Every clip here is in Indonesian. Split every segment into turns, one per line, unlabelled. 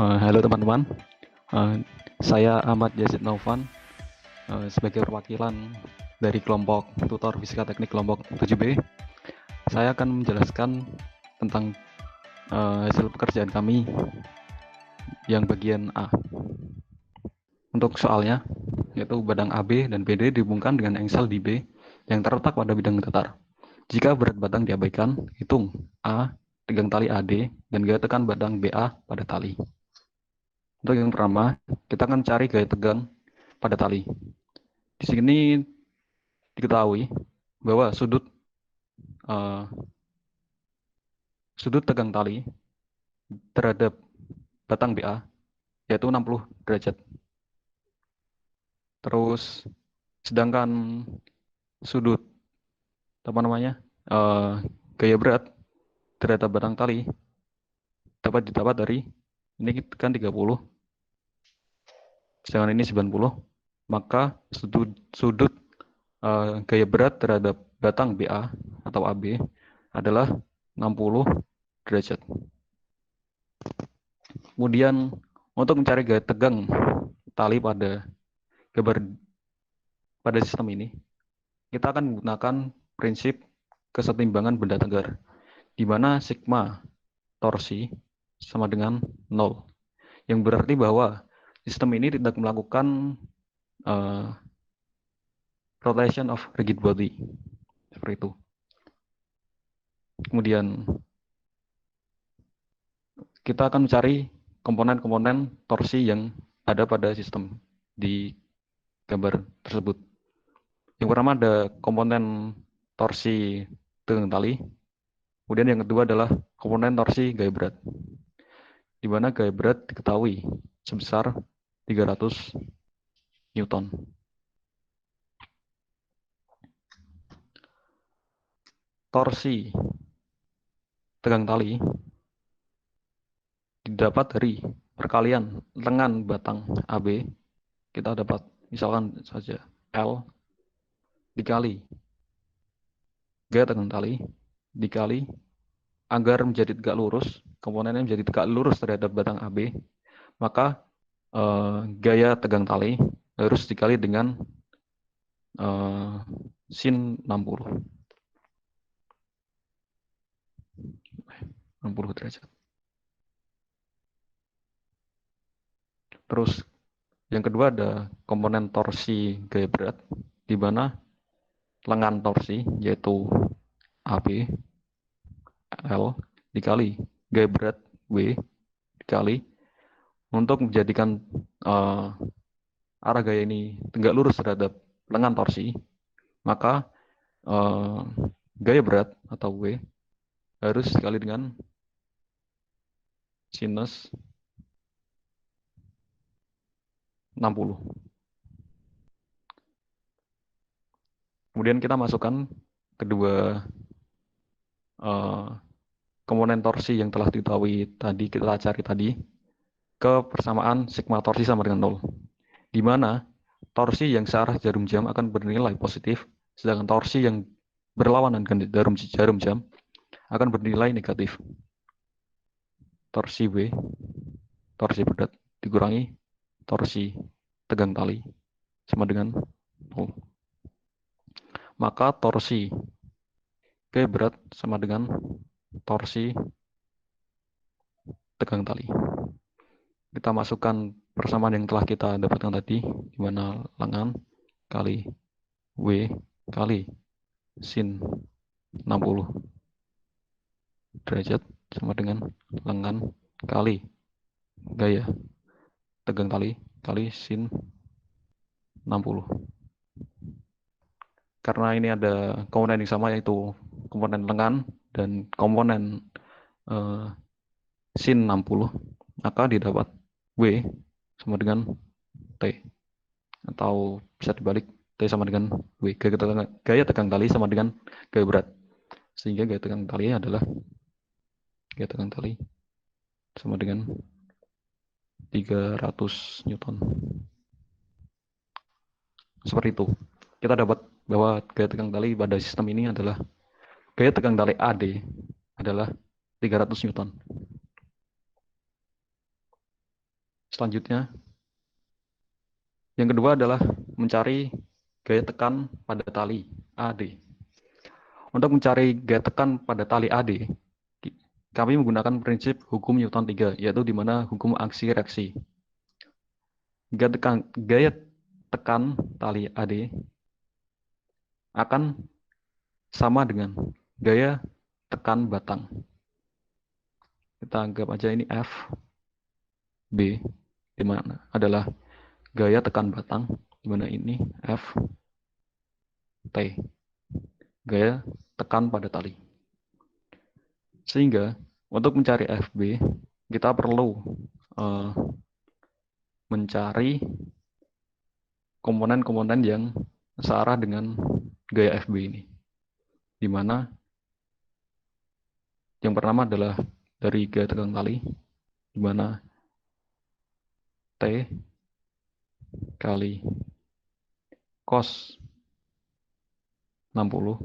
Halo teman-teman, Eh, saya Ahmad Yazid Naufan sebagai perwakilan dari kelompok tutor fisika teknik kelompok 7B. Saya akan menjelaskan tentang hasil pekerjaan kami yang bagian A. Untuk soalnya, yaitu badang AB dan BD dihubungkan dengan engsel di B yang terletak pada bidang datar. Jika berat badang diabaikan, hitung A tegang tali AD dan gaya tekan badang BA pada tali. Untuk yang pertama, kita akan cari gaya tegang pada tali. Di sini diketahui bahwa uh, sudut tegang tali terhadap batang BA yaitu 60 derajat. Terus sedangkan sudut apa namanya gaya berat terhadap batang tali dapat didapat dari ini kan 30, sedangkan ini 90, maka sudut gaya berat terhadap batang BA atau AB adalah 60 derajat. Kemudian untuk mencari gaya tegang tali pada sistem ini, kita akan menggunakan prinsip kesetimbangan benda tegar, di mana sigma torsi sama dengan 0, yang berarti bahwa sistem ini tidak melakukan rotation of rigid body, seperti itu. Kemudian kita akan mencari komponen-komponen torsi yang ada pada sistem di gambar tersebut. Yang pertama ada komponen torsi tegang tali, kemudian yang kedua adalah komponen torsi gaya berat, di mana gaya berat diketahui sebesar 300 Newton. Torsi tegang tali didapat dari perkalian lengan batang AB. Kita dapat misalkan saja L dikali gaya tegang tali dikali agar menjadi tegak lurus, komponennya menjadi tegak lurus terhadap batang AB, maka gaya tegang tali harus dikali dengan sin 60 derajat. Terus yang kedua ada komponen torsi gaya berat, di mana lengan torsi yaitu AB L dikali gaya berat W dikali, untuk menjadikan arah gaya ini tegak lurus terhadap lengan torsi, maka gaya berat atau W harus dikali dengan sinus 60. Kemudian kita masukkan kedua komponen torsi yang telah diketahui tadi, kita cari tadi, ke persamaan sigma torsi sama dengan 0. Di mana torsi yang searah jarum jam akan bernilai positif, sedangkan torsi yang berlawanan dengan jarum jam akan bernilai negatif. Torsi W, torsi berat, dikurangi torsi tegang tali sama dengan 0. Maka torsi P berat sama dengan torsi tegang tali. Kita masukkan persamaan yang telah kita dapatkan tadi, di mana lengan kali W kali sin 60 derajat sama dengan lengan kali gaya tegang tali kali sin 60. Karena ini ada komponen yang sama, yaitu komponen lengan dan komponen sin 60, maka didapat W sama dengan T, atau bisa dibalik T sama dengan W. Gaya tegang tali sama dengan gaya berat, sehingga gaya tegang tali adalah gaya tegang tali sama dengan 300 Newton. Seperti itu. Kita dapat bahwa gaya tegang tali pada sistem ini adalah gaya tegang tali AD adalah 300 Newton. Selanjutnya, yang kedua adalah mencari gaya tekan pada tali AD. Untuk mencari gaya tekan pada tali AD, kami menggunakan prinsip hukum Newton 3, yaitu di mana hukum aksi reaksi. Gaya tekan tali AD akan sama dengan gaya tekan batang. Kita anggap aja ini F, B, di mana adalah gaya tekan batang, di mana ini F, T, gaya tekan pada tali. Sehingga untuk mencari FB, kita perlu mencari komponen-komponen yang searah dengan gaya FB ini. Di mana yang pertama adalah dari gaya tekan tali, di mana T kali cos 60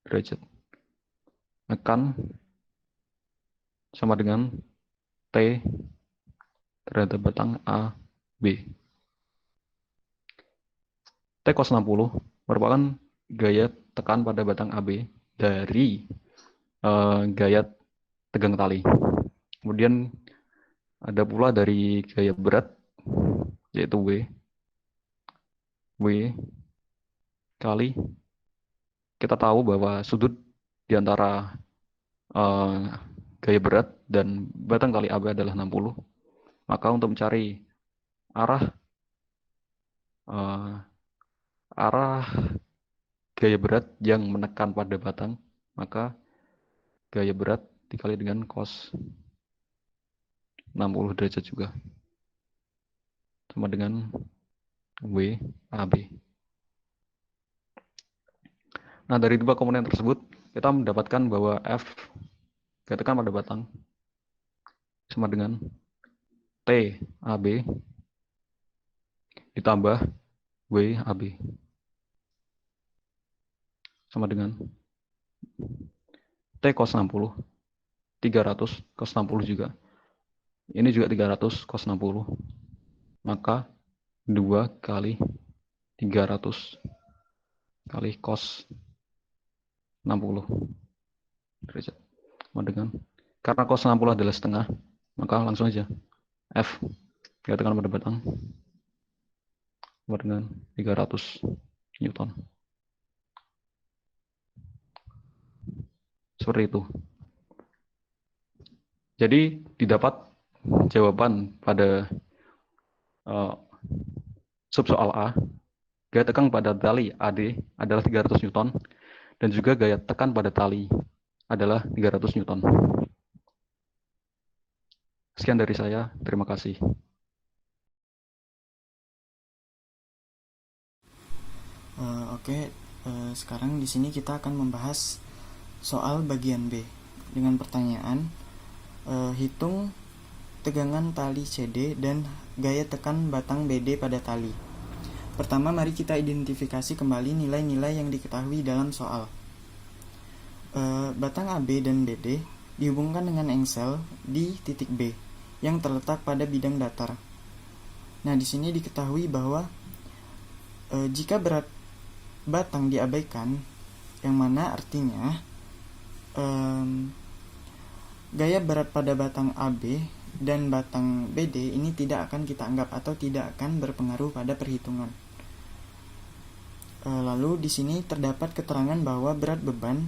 derajat akan sama dengan T terhadap batang AB. T cos 60 merupakan gaya tekan pada batang AB dari gaya tegang tali. Kemudian ada pula dari gaya berat, yaitu W kali, kita tahu bahwa sudut di antara gaya berat dan batang tali AB adalah 60. Maka untuk mencari arah gaya berat yang menekan pada batang, maka gaya berat dikali dengan cos 60 derajat juga, sama dengan WAB. Nah, dari dua komponen tersebut, kita mendapatkan bahwa F gaya tekan pada batang sama dengan TAB ditambah WAB sama dengan T cos 60, 300 cos 60 juga. Ini juga 300 cos 60. Maka 2 kali 300 kali cos 60 derajat. Sama dengan, karena cos 60 adalah setengah, maka langsung aja F gaya tekan pada batang sama dengan 300 Newton. Seperti itu. Jadi didapat jawaban pada subsoal A, gaya tekan pada tali AD adalah 300 Newton dan juga gaya tekan pada tali adalah 300 Newton. Sekian dari saya, terima kasih.
Sekarang di sini kita akan membahas soal bagian B dengan pertanyaan hitung tegangan tali CD dan gaya tekan batang BD pada tali. Pertama, mari kita identifikasi kembali nilai-nilai yang diketahui dalam soal. Batang AB dan BD dihubungkan dengan engsel di titik B yang terletak pada bidang datar. Nah, di sini diketahui bahwa jika berat batang diabaikan, yang mana artinya gaya berat pada batang AB dan batang BD ini tidak akan kita anggap atau tidak akan berpengaruh pada perhitungan. Lalu di sini terdapat keterangan bahwa berat beban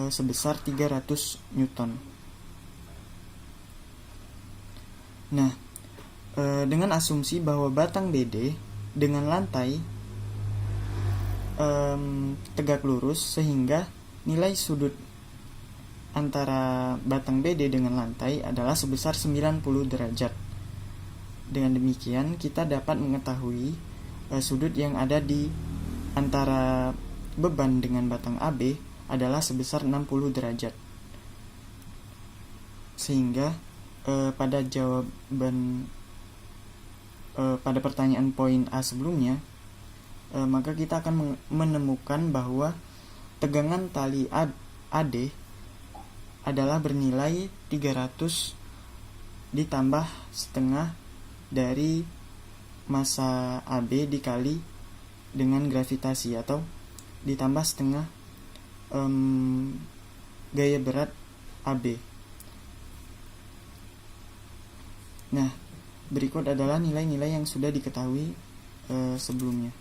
sebesar 300 Newton. Nah, dengan asumsi bahwa batang BD dengan lantai tegak lurus, sehingga nilai sudut antara batang BD dengan lantai adalah sebesar 90 derajat. Dengan demikian, kita dapat mengetahui sudut yang ada di antara beban dengan batang AB adalah sebesar 60 derajat. Sehingga pada jawaban pada pertanyaan poin A sebelumnya, maka kita akan menemukan bahwa tegangan tali AD adalah bernilai 300 ditambah setengah dari massa AB dikali dengan gravitasi, atau ditambah setengah gaya berat AB. Nah, berikut adalah nilai-nilai yang sudah diketahui sebelumnya.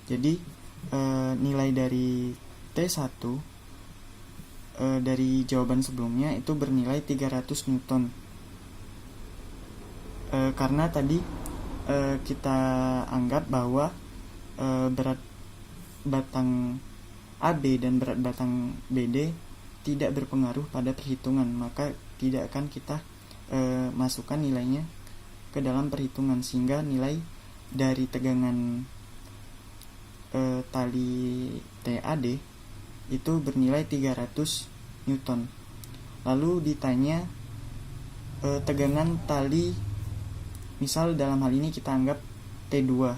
Jadi nilai dari T1 dari jawaban sebelumnya itu bernilai 300 Newton. Karena tadi kita anggap bahwa berat batang AB dan berat batang BD tidak berpengaruh pada perhitungan, maka tidak akan kita masukkan nilainya ke dalam perhitungan, sehingga nilai dari tegangan tali TAD itu bernilai 300 Newton. Lalu ditanya tegangan tali, misal dalam hal ini kita anggap T2,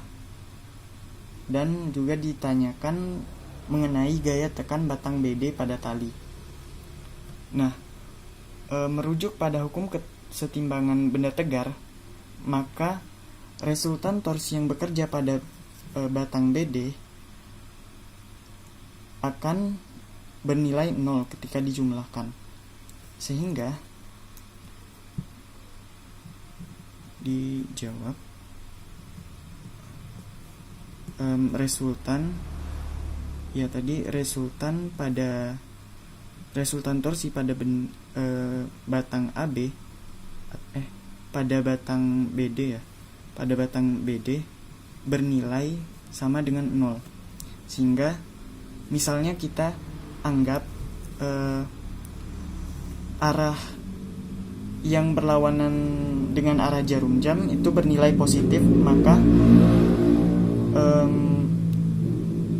dan juga ditanyakan mengenai gaya tekan batang BD pada tali. Nah, merujuk pada hukum kesetimbangan benda tegar, maka resultan torsi yang bekerja pada batang BD akan bernilai 0 ketika dijumlahkan, sehingga dijawab resultan torsi pada batang AB pada batang BD pada batang BD bernilai sama dengan 0. Sehingga misalnya kita anggap arah yang berlawanan dengan arah jarum jam itu bernilai positif, maka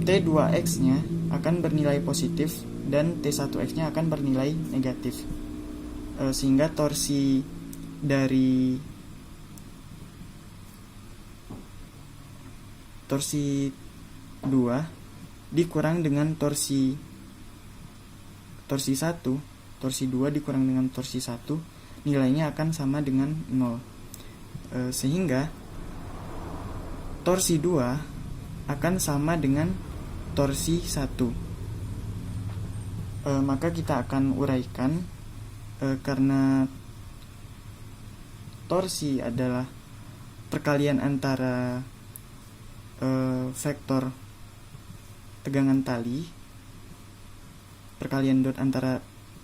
T2X-nya akan bernilai positif dan T1X-nya akan bernilai negatif. Sehingga torsi dari torsi 2 dikurang dengan torsi 1, torsi 2 dikurang dengan torsi 1, nilainya akan sama dengan 0. Sehingga torsi 2 akan sama dengan torsi 1. Maka kita akan uraikan, karena torsi adalah perkalian antara vektor tegangan tali, perkalian dot antara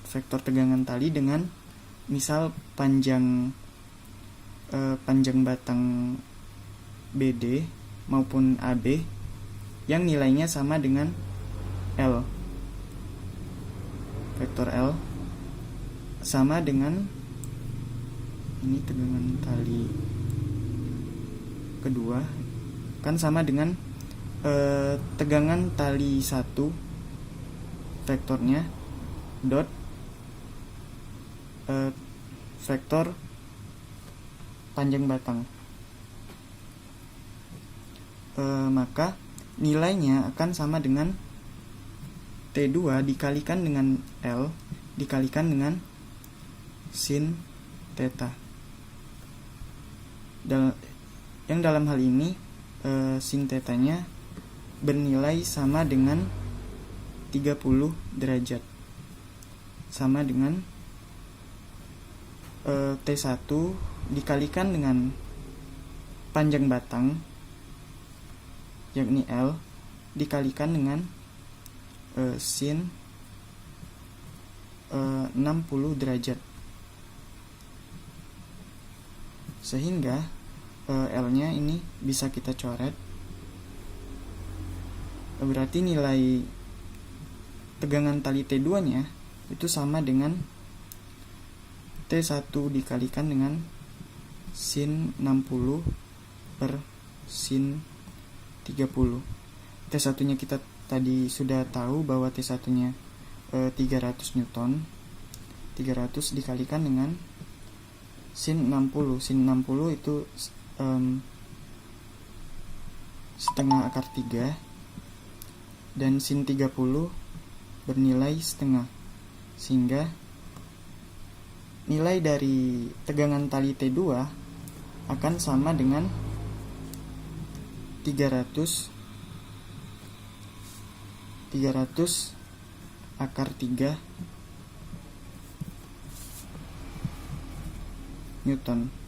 vektor tegangan tali dengan misal panjang batang BD maupun AB yang nilainya sama dengan L. Vektor L sama dengan ini tegangan tali kedua kan sama dengan tegangan tali 1 vektornya dot vektor panjang batang. Maka nilainya akan sama dengan T2 dikalikan dengan L dikalikan dengan sin theta. Yang dalam hal ini sin theta-nya bernilai sama dengan 30 derajat, sama dengan T1 dikalikan dengan panjang batang yakni L dikalikan dengan sin 60 derajat, sehingga L-nya ini bisa kita coret. Berarti nilai tegangan tali T2-nya itu sama dengan T1 dikalikan dengan sin 60 per sin 30. T1-nya kita tadi sudah tahu bahwa T1-nya 300 Newton. 300 dikalikan dengan sin 60. Sin 60 itu setengah akar 3, dan sin 30 bernilai setengah, sehingga nilai dari tegangan tali T2 akan sama dengan 300 akar 3 Newton.